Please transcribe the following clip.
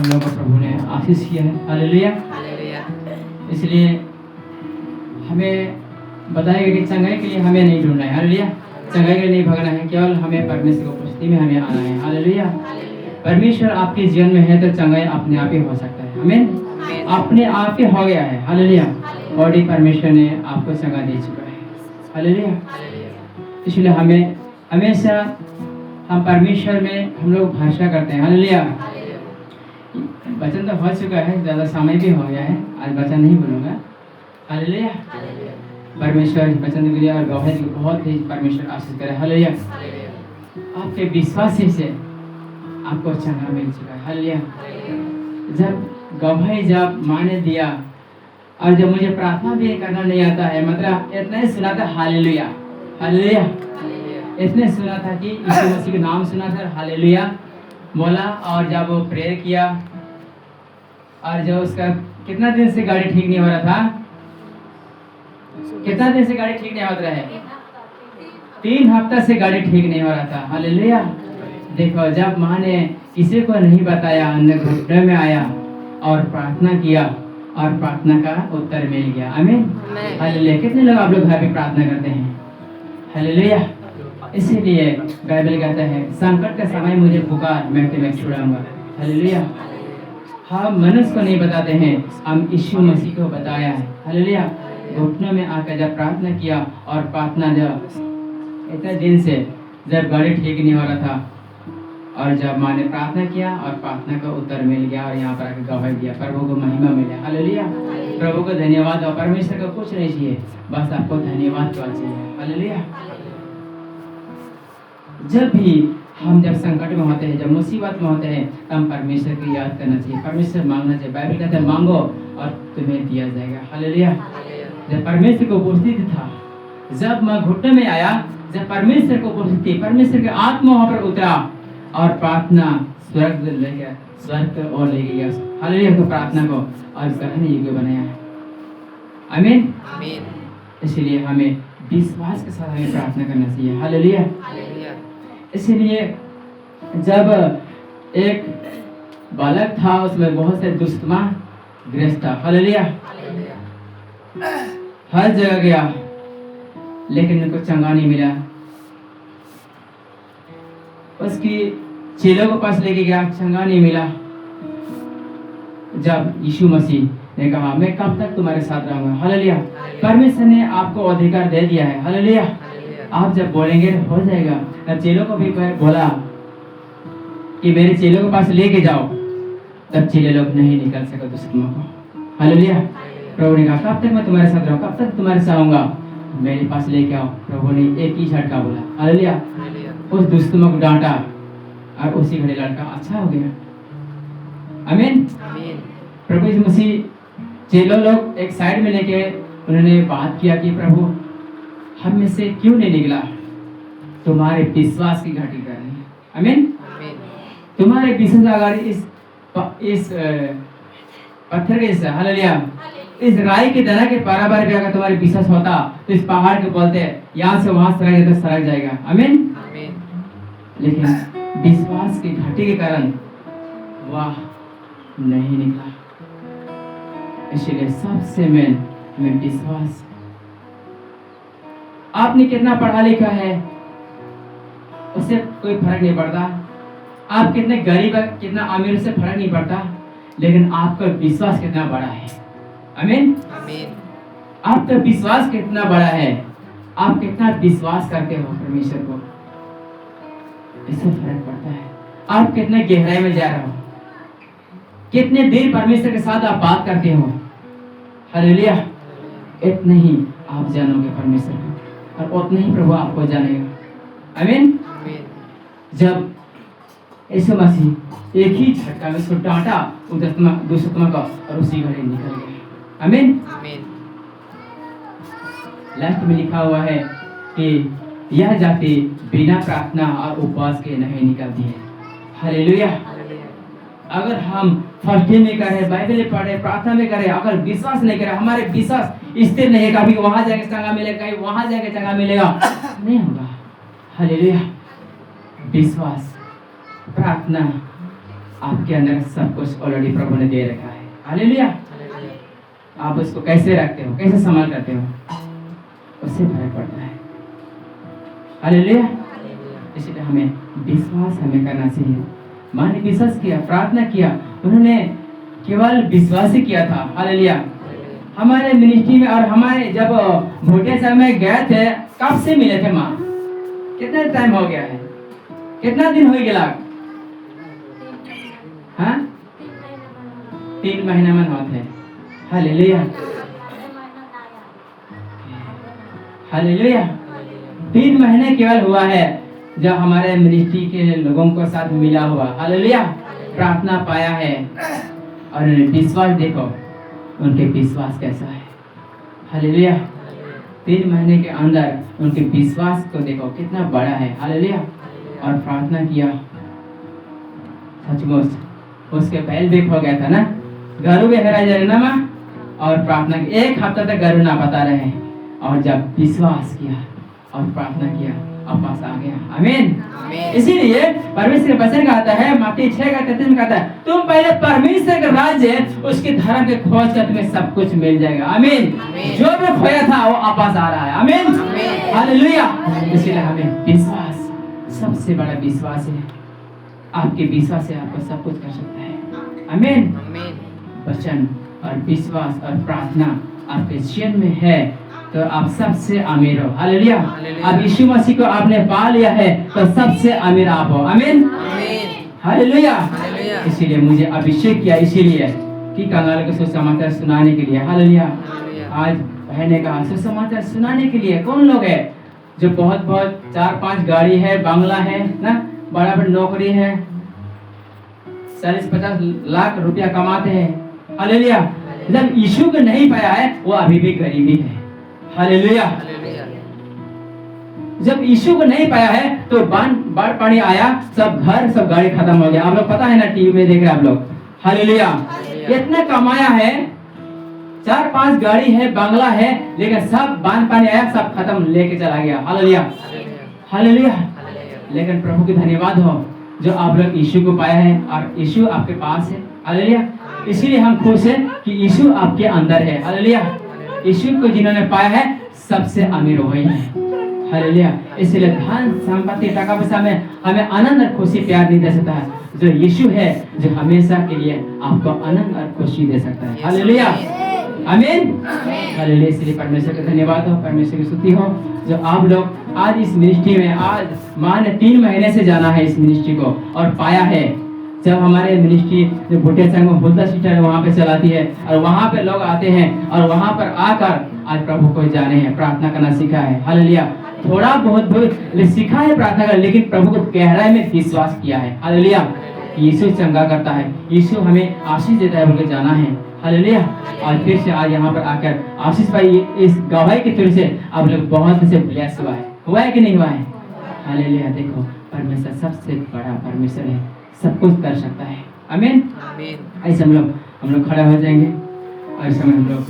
हम लोगों को प्रभु ने आशीष किया है। हालेलुया। इसलिए हमें बताया गया कि चंगाई के लिए हमें नहीं ढूंढना है। हालेलुया। चंगाई के लिए नहीं भागना है, केवल हमें परमेश्वर की उपस्थिति में हमें आना है। हालेलुया। परमेश्वर आपके जीवन में है तो चंगाई अपने आप ही हो सकता है। आमीन। अपने आप ही हो गया है। हालेलुया। बॉडी परमेश्वर ने आपको चंगा दे चुका है। हालेलुया। इसलिए हमें हमेशा हम परमेश्वर में हम लोग भरोसा करते हैं। हालेलुया। वचन तो हो चुका है, ज़्यादा समय भी हो गया है, आज वचन नहीं बोलूँगा। हालेलुया। परमेश्वर वचन के लिए और गवाही की बहुत ही परमेश्वर आशीष करे। हालेलुया। आपके विश्वास से आपको चंगा मिल चुका है। हालेलुया। जब गवाही जब माने दिया और जब मुझे प्रार्थना भी करना नहीं आता है, मतलब इतना ही सुना था हालेलुया। हालेलुया। इसने सुना था कि यीशु मसीह का नाम सुना था, हालेलुया बोला, और जब वो प्रेयर किया और जब उसका कितना दिन से गाड़ी ठीक नहीं हो रहा था, कितना दिन से गाड़ी ठीक नहीं हो रहा है, 3 हफ्ता से गाड़ी ठीक नहीं हो रहा था। हालेलुया। देखो, जब माँ ने किसी को नहीं बताया, अंदर घुटने में आया और प्रार्थना किया और प्रार्थना का उत्तर मिल गया। आमीन। हालेलुया। कितने लोग आप लोग घर पे प्रार्थना करते हैं? हालेलुया। इसीलिए बाइबल कहता है, संकट का समय मुझे पुकार, मैं तुम्हें छुड़ाऊंगा। हालेलुया। हम मनुष्य को नहीं बताते हैं, हम यीशु मसीह को बताया है। हालेलुया। घुटनों में आकर जब प्रार्थना किया और प्रार्थना जब इतने दिन से जब गाड़ी ठीक नहीं हो रहा था और जब माँ ने प्रार्थना किया और प्रार्थना का उत्तर मिल गया और यहाँ पर आकर गवाही दिया, प्रभु को महिमा मिला। हालेलुया। प्रभु को धन्यवाद। और परमेश्वर को कुछ नहीं चाहिए, बस आपको धन्यवाद का चाहिए। हालेलुया। जब भी हम जब संकट में होते हैं, जब मुसीबत में होते हैं, हम परमेश्वर को याद करना चाहिए, परमेश्वर मांगना चाहिए। बाइबल कहता है मांगो और तुम्हें दिया जाएगा। हालेलुया। जब परमेश्वर को उपस्थित था, जब मैं घुटने में आया, जब परमेश्वर को उपस्थिति, परमेश्वर के आत्मा वहां पर उतरा और प्रार्थना स्वर्ग ले गया, स्वर्ग और ले गया। हालेलुया। तो प्रार्थना को और ग्रहण योग्य बनाया है। आमीन। इसलिए हमें विश्वास के साथ हमें प्रार्थना करना चाहिए। हालेलुया। इसलिए जब एक बालक था, उसमें बहुत से दुष्टमा ग्रस्त था। हालेलुया। हर जगह गया लेकिन उनको चंगा नहीं मिला। उसकी चेलों के पास लेके गया, चंगा नहीं मिला। जब यीशु मसीह ने कहा, मैं कब तक तुम्हारे साथ रहूंगा। हालेलुया। परमेश्वर ने आपको अधिकार दे दिया है। हालेलुया। आप जब बोलेंगे हो जाएगा। तब चेलों को भी बोला कि मेरे चेलों के पास लेके जाओ, तब चेले लोग नहीं निकल सके दुश्मनों को। हालेलुया। प्रभु ने कहा, कब तक मैं तुम्हारे साथ रहूं, कब तक तुम्हारे साथ आऊंगा, मेरे पास लेके आओ। प्रभु ने एक ही झटका बोला। हालेलुया। उस दुश्मनों को डांटा और उसी घड़ी लड़का अच्छा हो गया। आमीन। प्रभु यीशु मसीह चेलों लोग एक साइड में लेके उन्होंने बात किया कि प्रभु हम में से क्यों नहीं निकला, तुम्हारे विश्वास की घाटी कर रही है। आमीन। तुम्हारे विश्वास अगर इस पत्थर के हिस्सा, हालेलुया, इस राई के दाना के बराबर भी अगर तुम्हारे विश्वास होता तो इस पहाड़ के बोलते यहाँ से वहां सरक जाए तो सरक जाएगा। आमीन। लेकिन विश्वास की घाटी के कारण वह नहीं निकला। इसलिए सबसे मेन हमें विश्वास। आपने कितना पढ़ा लिखा है उससे कोई फर्क नहीं पड़ता, आप कितने गरीब है कितना अमीर से फर्क नहीं पड़ता, लेकिन आपका विश्वास कितना बड़ा है। आमीन। आपका विश्वास कितना बड़ा है, आप कितना विश्वास करते हो परमेश्वर को, इससे फर्क पड़ता है। आप कितने गहराई में जा रहे हो, कितने देर परमेश्वर के साथ आप बात करते हो। हालेलुया। इतना ही आप जानोगे परमेश्वर को और उतना ही प्रभु आपको जानेगा। आमीन। जब यीशु मसीह एक ही झटका में उसको डांटा दुष्टमा का और उसी घड़ी निकल गया। आमीन। लास्ट में लिखा हुआ है कि यह जाति बिना प्रार्थना और उपवास के नहीं निकलती है। हालेलुया। अगर हम फर्स्ट डे में करें, बाइबल पढ़े, प्रार्थना में करें, अगर विश्वास नहीं करें, हमारे विश्वास स्थिर नहीं है, कभी वहां जाके चंगा मिलेगा, कहीं वहां जाके चंगा मिलेगा, नहीं होगा। हालेलुया। विश्वास, प्रार्थना, आपके अंदर सब कुछ ऑलरेडी प्रभु ने दे रखा है। हालेलुया। आप उसको कैसे रखते हो, कैसे संभाल करते हो, उससे फर्क पड़ता है। हालेलुया। इसलिए हमें विश्वास हमें करना चाहिए। माँ ने विश्वास किया, प्रार्थना किया, उन्होंने केवल विश्वास ही किया था। हालेलुया। हमारे मिनिस्ट्री में और हमारे जब भोटे समय गए थे, कब से मिले थे माँ? कितना टाइम हो गया है? कितना दिन हो गया? हाँ, 3 महीना में होते। हालेलुया। हालेलुया। 3 महीने केवल हुआ है जब हमारे मिनिस्ट्री के लोगों को साथ मिला हुआ। हालेलुया। प्रार्थना पाया है और विश्वास देखो उनके विश्वास कैसा है। हालेलुया। 3 महीने के अंदर उनके विश्वास को देखो कितना बड़ा है। हालेलुया। और प्रार्थना किया, सचमुच उसके बैल भी खो गया था ना, गरु भी हेरा जा रहे ना माँ। और प्रार्थना 1 हफ्ता तक गरु ना पता रहे, और जब विश्वास किया और प्रार्थना किया वापस आ गया। आमीन। इसीलिए परमेश्वर के वचन कहता है, मत्ती 6:33 में कहता है, तुम पहले परमेश्वर के राज्य उसके धर्म के खोज कर तुम्हें सब कुछ मिल जाएगा। आमीन। जो भी खोया था वो वापस आ रहा है। आमीन। हालेलुया। इसलिए हमें विश्वास, सबसे बड़ा विश्वास है। आपके विश्वास से आपको सब कुछ कर सकता है। आमीन। वचन और विश्वास और प्रार्थना आपके जीवन में है तो आप सबसे अमीर हो। हालेलुया। अब यीशु मसीह को आपने पा लिया है तो सबसे अमीर आप हो। आमीन। हालेलुया। इसीलिए मुझे अभिषेक किया, इसीलिए कि कंगाल को सुसमाचार सुनाने के लिए। हालेलुया। आज बहन ने कहा सुसमाचार सुनाने के लिए कौन लोग है जो बहुत 4-5 गाड़ी है, बंगला है ना, बड़ा बड़ा नौकरी है, 40-50 लाख रुपया कमाते हैं। हालेलुया। जब यीशु को नहीं पाया है वो अभी भी गरीबी है। हालेलुया। जब यीशु को नहीं पाया है तो बाढ़ पानी आया, सब घर सब गाड़ी खत्म हो गया। आप लोग पता है ना, टीवी में देख रहे हैं आप लोग। हालेलुया। इतना कमाया है, 4-5 गाड़ी है, बंगला है, लेकिन सब बाढ़ पानी आया, सब खत्म लेके चला गया। हालेलुया। हालेलुया। लेकिन प्रभु की धन्यवाद हो जो आप लोग यीशु को पाया है और यीशु आपके पास है। हालेलुया। इसीलिए हम खुश हैं कि यीशु आपके अंदर है। हालेलुया। यीशु को जिन्होंने पाया है सबसे अमीर वही है। हालेलुया। इसलिए धन संपत्ति टका पैसा में हमें आनंद और खुशी प्यार नहीं दे सकता है, जो यीशु है जो हमेशा के लिए आपको आनंद और खुशी दे सकता है। हालेलुया। आमीन। हालेलुया। इसलिए परमेश्वर का धन्यवाद हो, परमेश्वर की स्तुति हो जो आप लोग आज इस मिनिस्ट्री में, आज माँ ने 3 महीने से जाना है इस मिनिस्ट्री को और पाया है। जब हमारे मिनिस्ट्री जो भुट्टे संघ में हुल्दा सिस्टर वहाँ पे चलाती है और वहाँ पे लोग आते हैं और वहाँ पर आकर आज प्रभु को जाने हैं, प्रार्थना करना सीखा है। हालेलुया। थोड़ा बहुत सीखा है प्रार्थना कर, लेकिन प्रभु को गहराई में विश्वास किया है। हालेलुया। यीशु चंगा करता है, यीशु हमें आशीष देता है, उनको जाना है। हालेलुया। और फिर से आज यहाँ पर आकर आशीष भाई इस गवाही के थ्रू से आप लोग बहुत से ब्लेस हुआ है कि नहीं हुआ है? हालेलुया। देखो परमेश्वर सबसे बड़ा परमेश्वर है, सब कुछ कर सकता है। आमीन। ऐसे हम लोग खड़ा हो जाएंगे और इस समय हम लोग